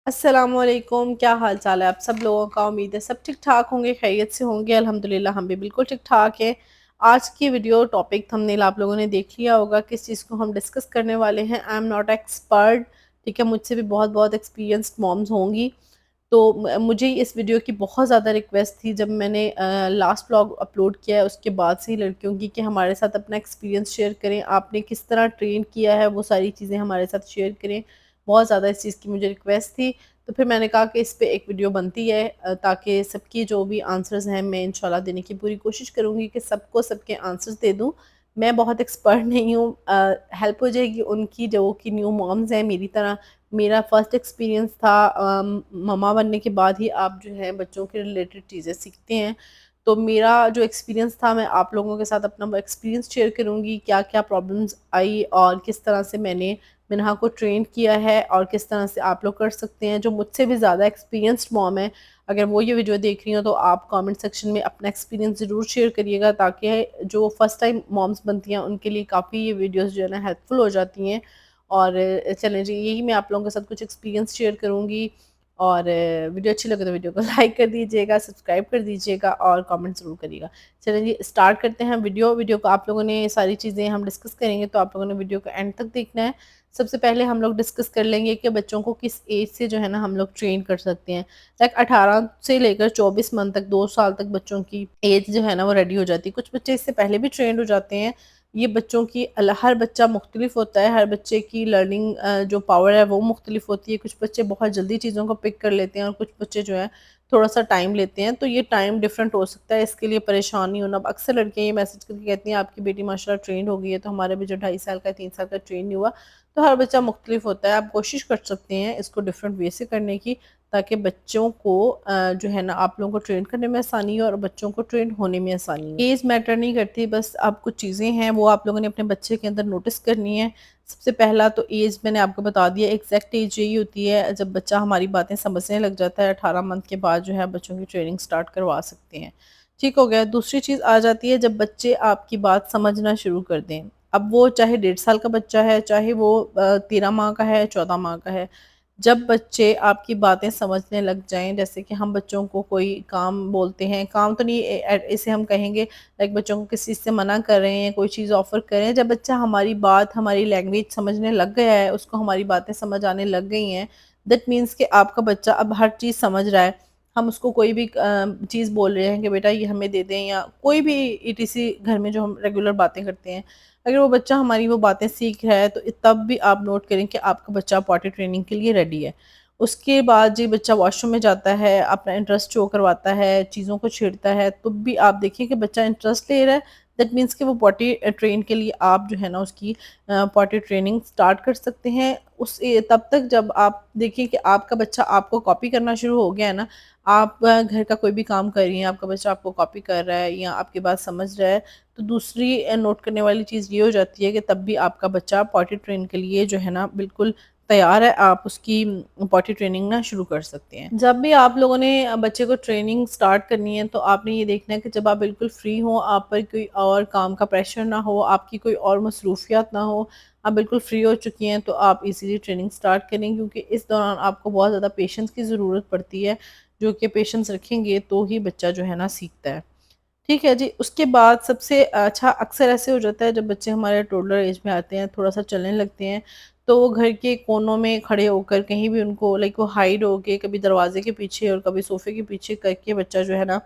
अस्सलामुअलैकुम, क्या हाल चाल है आप सब लोगों का। उम्मीद है सब ठीक ठाक होंगे, खैरियत से होंगे। अल्हम्दुलिल्लाह हम भी बिल्कुल ठीक ठाक हैं। आज की वीडियो टॉपिक थंबनेल आप लोगों ने देख लिया होगा किस चीज़ को हम डिस्कस करने वाले हैं। आई एम नॉट एक्सपर्ट, ठीक है, मुझसे भी बहुत बहुत एक्सपीरियंस्ड मॉम्स होंगी। तो मुझे इस वीडियो की बहुत ज़्यादा रिक्वेस्ट थी जब मैंने लास्ट व्लॉग अपलोड किया है उसके बाद से ही लड़कियों की कि हमारे साथ अपना एक्सपीरियंस शेयर करें, आपने किस तरह ट्रेन किया है वो सारी चीज़ें हमारे साथ शेयर करें। बहुत ज़्यादा इस चीज़ की मुझे रिक्वेस्ट थी। तो फिर मैंने कहा कि इस पे एक वीडियो बनती है, ताकि सबकी जो भी आंसर्स हैं मैं इंशाल्लाह देने की पूरी कोशिश करूँगी कि सबको सबके आंसर्स दे दूँ। मैं बहुत एक्सपर्ट नहीं हूँ, हेल्प हो जाएगी उनकी जो कि न्यू मॉम्स हैं मेरी तरह। मेरा फर्स्ट एक्सपीरियंस था, मम्मा बनने के बाद ही आप जो है बच्चों के रिलेटेड चीज़ें सीखते हैं। तो मेरा जो एक्सपीरियंस था मैं आप लोगों के साथ अपना वो एक्सपीरियंस शेयर करूँगी, क्या-क्या प्रॉब्लम्स आई और किस तरह से मैंने मिन्हा को ट्रेन किया है और किस तरह से आप लोग कर सकते हैं। जो मुझसे भी ज़्यादा एक्सपीरियंस्ड मॉम है, अगर वो ये वीडियो देख रही हो तो आप कमेंट सेक्शन में अपना एक्सपीरियंस ज़रूर शेयर करिएगा, ताकि जो फर्स्ट टाइम मॉम्स बनती हैं उनके लिए काफ़ी ये वीडियोज़ जो है ना हेल्पफुल हो जाती हैं। और चलें जी, यही मैं आप लोगों के साथ कुछ एक्सपीरियंस शेयर करूँगी। और वीडियो अच्छी लगे तो वीडियो को लाइक कर दीजिएगा, सब्सक्राइब कर दीजिएगा और कमेंट ज़रूर करिएगा। चलें जी, स्टार्ट करते हैं वीडियो को। आप लोगों ने सारी चीज़ें हम डिस्कस करेंगे तो आप लोगों ने वीडियो को एंड तक देखना है। सबसे पहले हम लोग डिस्कस कर लेंगे कि बच्चों को किस एज से जो है ना हम लोग ट्रेन कर सकते हैं। लाइक 18 से लेकर 24 मंथ तक, 2 साल तक बच्चों की एज जो है ना वो रेडी हो जाती है। कुछ बच्चे इससे पहले भी ट्रेंड हो जाते हैं। ये बच्चों की हर बच्चा मुख्तलिफ होता है, हर बच्चे की लर्निंग जो पावर है वो मुख्तलिफ होती है। कुछ बच्चे बहुत जल्दी चीज़ों को पिक कर लेते हैं और कुछ बच्चे जो है थोड़ा सा टाइम लेते हैं। तो ये टाइम डिफरेंट हो सकता है, इसके लिए परेशान नहीं होना। अब अक्सर लड़कियाँ ये मैसेज करके कहती हैं आपकी बेटी माशाल्लाह ट्रेंड हो गई है, तो हमारा भी जो 2.5 साल का 3 साल का ट्रेन नहीं हुआ। तो हर बच्चा मुख्तलिफ होता है। आप कोशिश कर सकते हैं इसको डिफरेंट वे से करने की, ताकि बच्चों को जो है ना आप लोगों को ट्रेन करने में आसानी हो और बच्चों को ट्रेन होने में आसानी हो। एज मैटर नहीं करती, बस आप कुछ चीज़ें हैं वो आप लोगों ने अपने बच्चे के अंदर नोटिस करनी है। सबसे पहला तो एज मैंने आपको बता दिया, एग्जैक्ट एज यही होती है जब बच्चा हमारी बातें समझने लग जाता है। 18 मंथ के बाद जो है बच्चों की ट्रेनिंग स्टार्ट करवा सकते हैं। ठीक हो गया। दूसरी चीज़ आ जाती है जब बच्चे आपकी बात समझना शुरू कर दें। अब वो चाहे 1.5 साल का बच्चा है, चाहे वो 13 माह का है, 14 माह का है। जब बच्चे आपकी बातें समझने लग जाएँ, जैसे कि हम बच्चों को कोई काम बोलते हैं, काम तो नहीं, इसे हम कहेंगे लाइक बच्चों को किसी चीज़ से मना कर रहे हैं, कोई चीज़ ऑफ़र कर रहे हैं। जब बच्चा हमारी बात, हमारी लैंग्वेज समझने लग गया है, उसको हमारी बातें समझ आने लग गई हैं, दैट मीन्स कि आपका बच्चा अब हर चीज़ समझ रहा है। हम उसको कोई भी चीज़ बोल रहे हैं कि बेटा ये हमें दे दें, या कोई भी ईटीसी घर में जो हम रेगुलर बातें करते हैं, अगर वो बच्चा हमारी वो बातें सीख रहा है तो तब भी आप नोट करें कि आपका बच्चा पॉटी ट्रेनिंग के लिए रेडी है। उसके बाद जी बच्चा वॉशरूम में जाता है, अपना इंटरेस्ट शो करवाता है, चीज़ों को छेड़ता है, तब भी आप देखिए कि बच्चा इंटरेस्ट ले रहा है, दैट मीन्स कि वो पॉटी ट्रेन के लिए आप जो है ना उसकी पॉटी ट्रेनिंग स्टार्ट कर सकते हैं। तब तक जब आप देखिए कि आपका बच्चा आपको कॉपी करना शुरू हो गया है ना, आप घर का कोई भी काम कर रही हैं, आपका बच्चा आपको कॉपी कर रहा है या आपकी बात समझ रहा है, तो दूसरी नोट करने वाली चीज़ ये हो जाती है कि तब भी आपका बच्चा पॉटी ट्रेन के लिए जो है ना बिल्कुल तैयार है, आप उसकी पॉटी ट्रेनिंग ना शुरू कर सकते हैं। जब भी आप लोगों ने बच्चे को ट्रेनिंग स्टार्ट करनी है तो आपने ये देखना है कि जब आप बिल्कुल फ्री हो, आप पर कोई और काम का प्रेशर ना हो, आपकी कोई और मसरूफियात ना हो, आप बिल्कुल फ्री हो चुकी हैं, तो आप इजीली ट्रेनिंग स्टार्ट करें, क्योंकि इस दौरान आपको बहुत ज़्यादा पेशेंस की ज़रूरत पड़ती है, जो कि पेशेंस रखेंगे तो ही बच्चा जो है ना सीखता है। ठीक है जी, उसके बाद सबसे अच्छा अक्सर ऐसे हो जाता है जब बच्चे हमारे टोडलर एज में आते हैं, थोड़ा-सा चलने लगते हैं, तो वो घर के कोनों में खड़े होकर कहीं भी उनको लाइक वो हाइड हो के कभी दरवाज़े के पीछे और कभी सोफ़े के पीछे करके बच्चा जो है ना,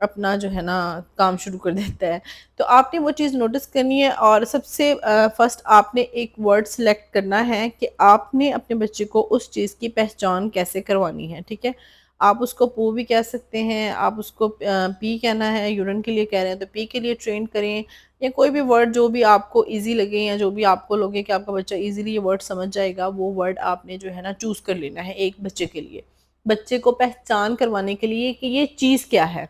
अपना जो है ना काम शुरू कर देता है। तो आपने वो चीज़ नोटिस करनी है और सबसे फ़र्स्ट आपने एक वर्ड सिलेक्ट करना है कि आपने अपने बच्चे को उस चीज़ की पहचान कैसे करवानी है, ठीक है? आप उसको पू भी कह सकते हैं, आप उसको पी कहना है, यूरिन के लिए कह रहे हैं तो पी के लिए ट्रेन करें, या कोई भी वर्ड जो भी आपको ईज़ी लगे या जो भी आपको लगे कि आपका बच्चा ईज़िली ये वर्ड समझ जाएगा, वो वर्ड आपने जो है ना चूज़ कर लेना है एक बच्चे के लिए। बच्चे को पहचान करवाने के लिए कि ये चीज़ क्या है।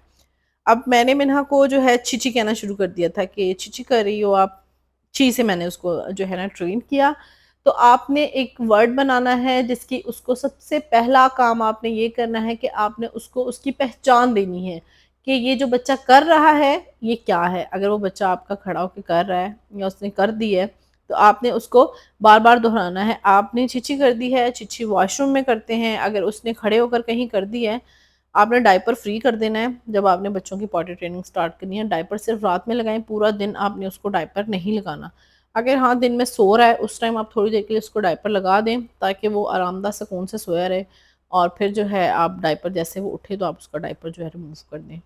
अब मैंने मिन्हा को जो है छी-छी कहना शुरू कर दिया था कि छी-छी कर रही हो आप, छी से मैंने उसको जो है ना ट्रेन किया। तो आपने एक वर्ड बनाना है जिसकी उसको सबसे पहला काम आपने ये करना है कि आपने उसको उसकी पहचान देनी है कि ये जो बच्चा कर रहा है ये क्या है। अगर वो बच्चा आपका खड़ा होके कर रहा है या उसने कर दी है, तो आपने उसको बार बार दोहराना है। आपने छिछी कर दी है, छिछी वॉशरूम में करते हैं, अगर उसने खड़े होकर कहीं कर दी है, आपने डायपर फ्री कर देना है। जब आपने बच्चों की पॉटी ट्रेनिंग स्टार्ट करनी है, डायपर सिर्फ रात में लगाएं, पूरा दिन आपने उसको डायपर नहीं लगाना। अगर हाँ दिन में सो रहा है उस टाइम आप थोड़ी देर के लिए उसको डायपर लगा दें ताकि वो आरामदायक सुकून से सोया रहे, और फिर जो है आप डायपर जैसे वो उठे तो आप उसका डायपर जो है रिमूव कर दें।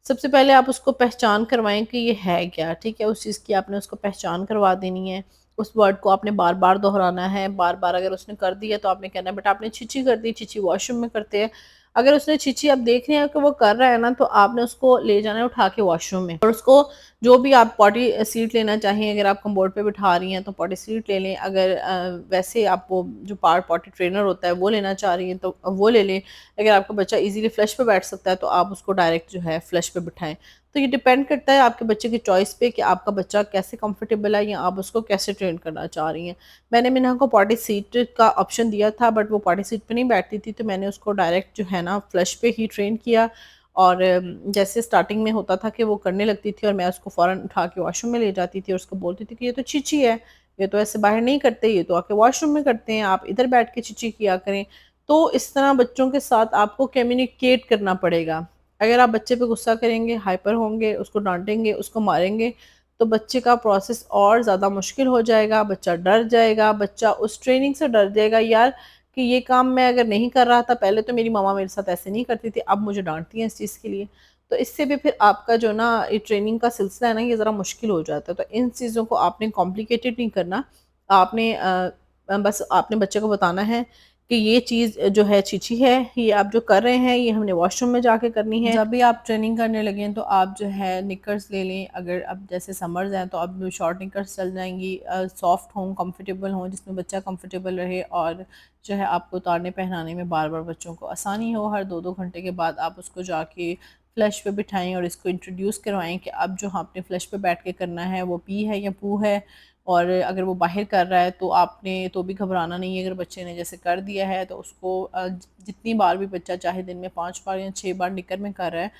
सबसे पहले आप उसको पहचान करवाएं कि ये है क्या, ठीक है, उस चीज़ की आपने उसको पहचान करवा देनी है। उस वर्ड को आपने बार बार दोहराना है, बार बार अगर उसने कर दिया तो आपने कहना है बेटा आपने छिछी कर दी, छिछी वॉशरूम में करते हैं। अगर उसने छिछी आप देख रहे हैं कि वो कर रहा है ना, तो आपने उसको ले जाना है उठा के वॉशरूम में, और उसको जो भी आप पॉटी सीट लेना चाहें, अगर आप कम्बोर्ड पे बिठा रही हैं तो पॉटी सीट ले लें, अगर वैसे आप वो जो पॉटी ट्रेनर होता है वो लेना चाह रही हैं तो वो ले लें। अगर आपका बच्चा इजीली फ्लश पे बैठ सकता है तो आप उसको डायरेक्ट जो है फ्लश पे बिठाएं। तो ये डिपेंड करता है आपके बच्चे की चॉइस पे कि आपका बच्चा कैसे कंफर्टेबल है या आप उसको कैसे ट्रेन करना चाह रही हैं। मैंने मिन्हा को पॉटी सीट का ऑप्शन दिया था, बट वो पॉटी सीट पे नहीं बैठती थी, तो मैंने उसको डायरेक्ट जो है ना फ्लश पे ही ट्रेन किया। और जैसे स्टार्टिंग में होता था कि वो करने लगती थी और मैं उसको फ़ौरन उठा के वॉशरूम में ले जाती थी और उसको बोलती थी कि ये तो चीची है, ये तो ऐसे बाहर नहीं करते, ये तो आके वॉशरूम में करते हैं, आप इधर बैठ के चीची किया करें। तो इस तरह बच्चों के साथ आपको कम्युनिकेट करना पड़ेगा। अगर आप बच्चे पे गुस्सा करेंगे, हाइपर होंगे, उसको डांटेंगे, उसको मारेंगे, तो बच्चे का प्रोसेस और ज़्यादा मुश्किल हो जाएगा, बच्चा डर जाएगा, बच्चा उस ट्रेनिंग से डर जाएगा, यार कि ये काम मैं अगर नहीं कर रहा था पहले तो मेरी मम्मा मेरे साथ ऐसे नहीं करती थी, अब मुझे डांटती हैं इस चीज़ के लिए। तो इससे भी फिर आपका जो ना ये ट्रेनिंग का सिलसिला है ना, ये ज़रा मुश्किल हो जाता है। तो इन चीज़ों को आपने कॉम्प्लिकेटेड नहीं करना, आपने बस आपने बच्चे को बताना है कि ये चीज़ जो है छीछी है, ये आप जो कर रहे हैं ये हमने वॉशरूम में जाके करनी है। जब भी आप ट्रेनिंग करने लगें तो आप जो है निकर्स ले लें, अगर अब जैसे समर्स हैं तो अब शॉर्ट निकर्स चल जाएंगी, सॉफ्ट हों, कंफर्टेबल हों, जिसमें बच्चा कंफर्टेबल रहे, और जो है आपको उतारने पहनाने में बार बार बच्चों को आसानी हो। हर 2-2 घंटे के बाद आप उसको जाके फ्लैश पे बिठाएं और इसको इंट्रोड्यूस करवाएं कि अब जो आपने फ्लैश पे बैठ के करना है वो पी है या पू है। और अगर वो बाहर कर रहा है तो आपने तो भी घबराना नहीं है। अगर बच्चे ने जैसे कर दिया है तो उसको जितनी बार भी बच्चा चाहे दिन में 5 बार या 6 बार निकर में कर रहा है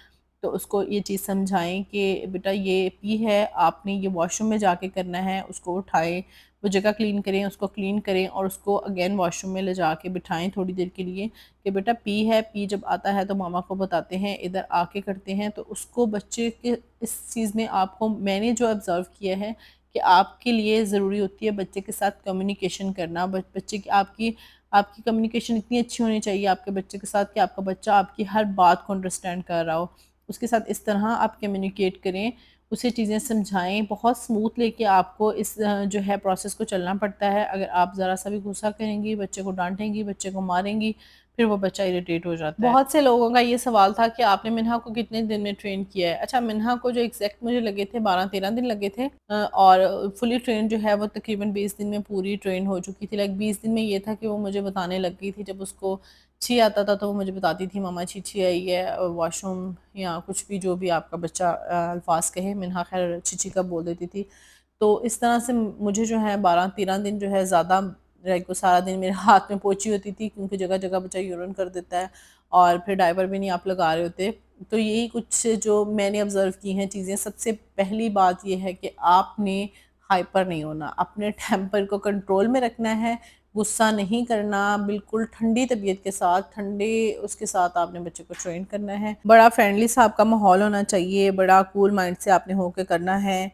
तो उसको ये चीज़ समझाएं कि बेटा ये पी है, आपने ये वॉशरूम में जाके करना है, उसको उठाएं, वो जगह क्लीन करें, उसको क्लीन करें और उसको अगेन वॉशरूम में ले जाके बिठाएं थोड़ी देर के लिए कि बेटा पी है, पी जब आता है तो मामा को बताते हैं, इधर आके करते हैं। तो उसको बच्चे के इस चीज़ में आपको मैंने जो ऑब्ज़र्व किया है कि आपके लिए ज़रूरी होती है बच्चे के साथ कम्युनिकेशन करना। बच्चे की आपकी आपकी कम्युनिकेशन इतनी अच्छी होनी चाहिए आपके बच्चे के साथ कि आपका बच्चा आपकी हर बात को अंडरस्टैंड कर रहा हो। उसके साथ इस तरह आप कम्युनिकेट करें, उसे चीज़ें समझाएँ, बहुत स्मूथ लेके आपको इस जो है प्रोसेस को चलना पड़ता है। अगर आप ज़रा सा भी गुस्सा करेंगी, बच्चे को डाँटेंगी, बच्चे को मारेंगी, फिर वो बच्चा इरिटेट हो जाता है। बहुत से लोगों का ये सवाल था कि आपने मिन्हा को कितने दिन में ट्रेन किया है? अच्छा, मिन्हा को जो एग्ज़ैक्ट मुझे लगे थे 12-13 दिन लगे थे, और फुली ट्रेन जो है वो तकरीबन 20 दिन में पूरी ट्रेन हो चुकी थी। लाइक 20 दिन में ये था कि वो मुझे बताने लग गई थी, जब उसको छी आता था तो वो मुझे बताती थी मम्मा छी आई है, वॉशरूम या कुछ भी जो भी आपका बच्चा अल्फाज कहे, मिन्हा खैर छी का बोल देती थी। तो इस तरह से मुझे जो है 12-13 दिन जो है ज़्यादा, लाइक वो सारा दिन मेरे हाथ में पोंछी होती थी क्योंकि जगह जगह बच्चा यूरिन कर देता है और फिर डायपर भी नहीं आप लगा रहे होते। तो यही कुछ जो मैंने ऑब्ज़र्व की हैं चीज़ें। सबसे पहली बात ये है कि आपने हाइपर नहीं होना, अपने टेम्पर को कंट्रोल में रखना है, गुस्सा नहीं करना, बिल्कुल ठंडी तबीयत के साथ, ठंडे उसके साथ आपने बच्चे को ट्रेन करना है। बड़ा फ्रेंडली सा आपका माहौल होना चाहिए, बड़ा कूल माइंड से आपने होके करना है।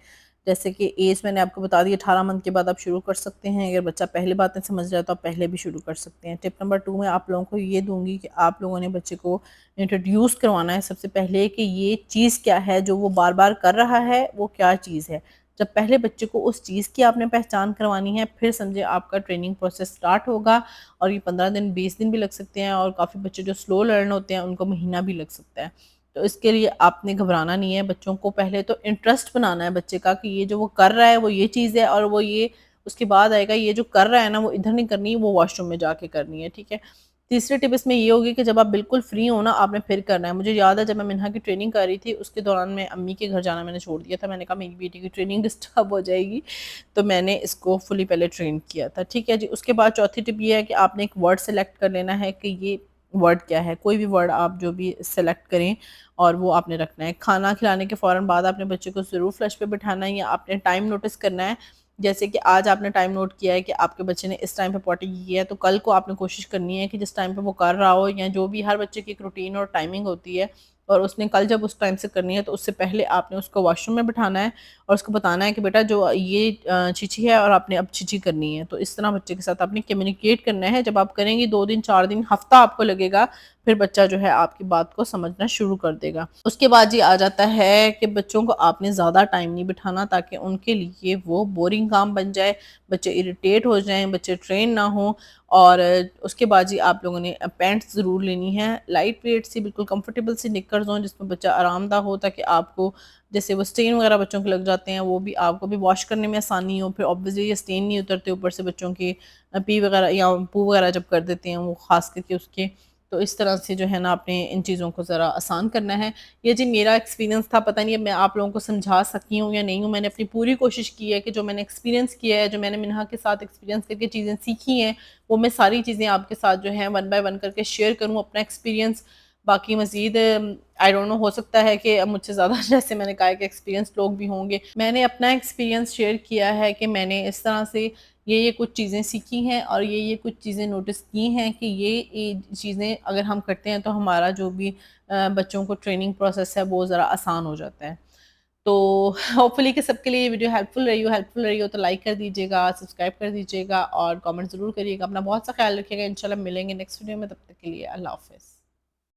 जैसे कि एज मैंने आपको बता दी 18 मंथ के बाद आप शुरू कर सकते हैं। अगर बच्चा पहले बातें समझ जाए तो आप पहले भी शुरू कर सकते हैं। टिप नंबर 2 में आप लोगों को ये दूँगी कि आप लोगों ने बच्चे को इंट्रोड्यूस करवाना है सबसे पहले कि ये चीज़ क्या है जो वो बार-बार कर रहा है, वो क्या चीज़ है। जब पहले बच्चे को उस चीज़ की आपने पहचान करवानी है, फिर समझे आपका ट्रेनिंग प्रोसेस स्टार्ट होगा। और ये 15 दिन 20 दिन भी लग सकते हैं, और काफ़ी बच्चे जो स्लो लर्न होते हैं उनको महीना भी लग सकता है। तो इसके लिए आपने घबराना नहीं है, बच्चों को पहले तो इंटरेस्ट बनाना है बच्चे का कि ये जो वो कर रहा है वो ये चीज़ है, और वो ये उसके बाद आएगा ये जो कर रहा है ना वो इधर नहीं करनी, वो वॉशरूम में जाके करनी है, ठीक है। तीसरी टिप इसमें ये होगी कि जब आप बिल्कुल फ्री हो ना, आपने फिर करना है। मुझे याद है जब मैं मिन्हा की ट्रेनिंग कर रही थी उसके दौरान मैं अम्मी के घर जाना मैंने छोड़ दिया था। मैंने कहा मेरी बेटी की ट्रेनिंग डिस्टर्ब हो जाएगी, तो मैंने इसको फुली पहले ट्रेन किया था, ठीक है जी। उसके बाद चौथी टिप ये है कि आपने एक वर्ड सेलेक्ट कर लेना है कि ये वर्ड क्या है। कोई भी वर्ड आप जो भी सेलेक्ट करें और वो आपने रखना है। खाना खिलाने के फ़ौरन बाद आपने बच्चे को ज़रूर फ्लश पे बिठाना है, या आपने टाइम नोटिस करना है जैसे कि आज आपने टाइम नोट किया है कि आपके बच्चे ने इस टाइम पे पॉटी की है, तो कल को आपने कोशिश करनी है कि जिस टाइम पे वो कर रहा हो, या जो भी हर बच्चे की एक रूटीन और टाइमिंग होती है, और उसने कल जब उस टाइम से करनी है तो उससे पहले आपने उसको वॉशरूम में बिठाना है और उसको बताना है कि बेटा जो ये चीची है और आपने अब चीची करनी है। तो इस तरह बच्चे के साथ आपने कम्युनिकेट करना है। जब आप करेंगी 2 दिन 4 दिन हफ्ता आपको लगेगा, फिर बच्चा जो है आपकी बात को समझना शुरू कर देगा। उसके बाद ये आ जाता है कि बच्चों को आपने ज़्यादा टाइम नहीं बिठाना ताकि उनके लिए वो बोरिंग काम बन जाए, बच्चे इरिटेट हो जाएँ, बच्चे ट्रेन ना हों। और उसके बाद जी आप लोगों ने पैंट्स ज़रूर लेनी है, लाइट वेट सी बिल्कुल कंफर्टेबल सी निक्कर्स हों जिसमें बच्चा आरामदा हो, ताकि आपको जैसे वो स्टेन वगैरह बच्चों के लग जाते हैं वो भी आपको भी वॉश करने में आसानी हो। फिर ऑब्वियसली ये स्टेन नहीं उतरते ऊपर से बच्चों के पी वगैरह या पू वगैरह जब कर देते हैं वो ख़ास करके उसके। तो इस तरह से जो है ना आपने इन चीज़ों को ज़रा आसान करना है। ये जी मेरा एक्सपीरियंस था, पता नहीं अब मैं आप लोगों को समझा सकी हूँ या नहीं हूँ। मैंने अपनी पूरी कोशिश की है कि जो मैंने एक्सपीरियंस किया है, जो मैंने मिन्हा के साथ एक्सपीरियंस करके चीज़ें सीखी हैं, वो मैं सारी चीज़ें आपके साथ जो है वन बाय वन करके शेयर करूँ अपना एक्सपीरियंस। बाकी मज़ीद आई डोंट नो, हो सकता है कि अब मुझसे ज़्यादा जैसे मैंने कहा है कि एक्सपीरियंस्ड लोग भी होंगे। मैंने अपना एक्सपीरियंस शेयर किया है कि मैंने इस तरह से ये कुछ चीज़ें सीखी हैं और ये कुछ चीज़ें नोटिस की हैं कि ये चीज़ें अगर हम करते हैं तो हमारा जो भी बच्चों को ट्रेनिंग प्रोसेस है वो ज़रा आसान हो जाता है। तो होपफुली कि सबके लिए ये वीडियो हेल्पफुल रही हो तो लाइक कर दीजिएगा, सब्सक्राइब कर दीजिएगा और कमेंट ज़रूर करिएगा। अपना बहुत सा ख्याल रखिएगा। इंशाल्लाह मिलेंगे नेक्स्ट वीडियो में, तब तक के लिए अल्लाह हाफ़िज़।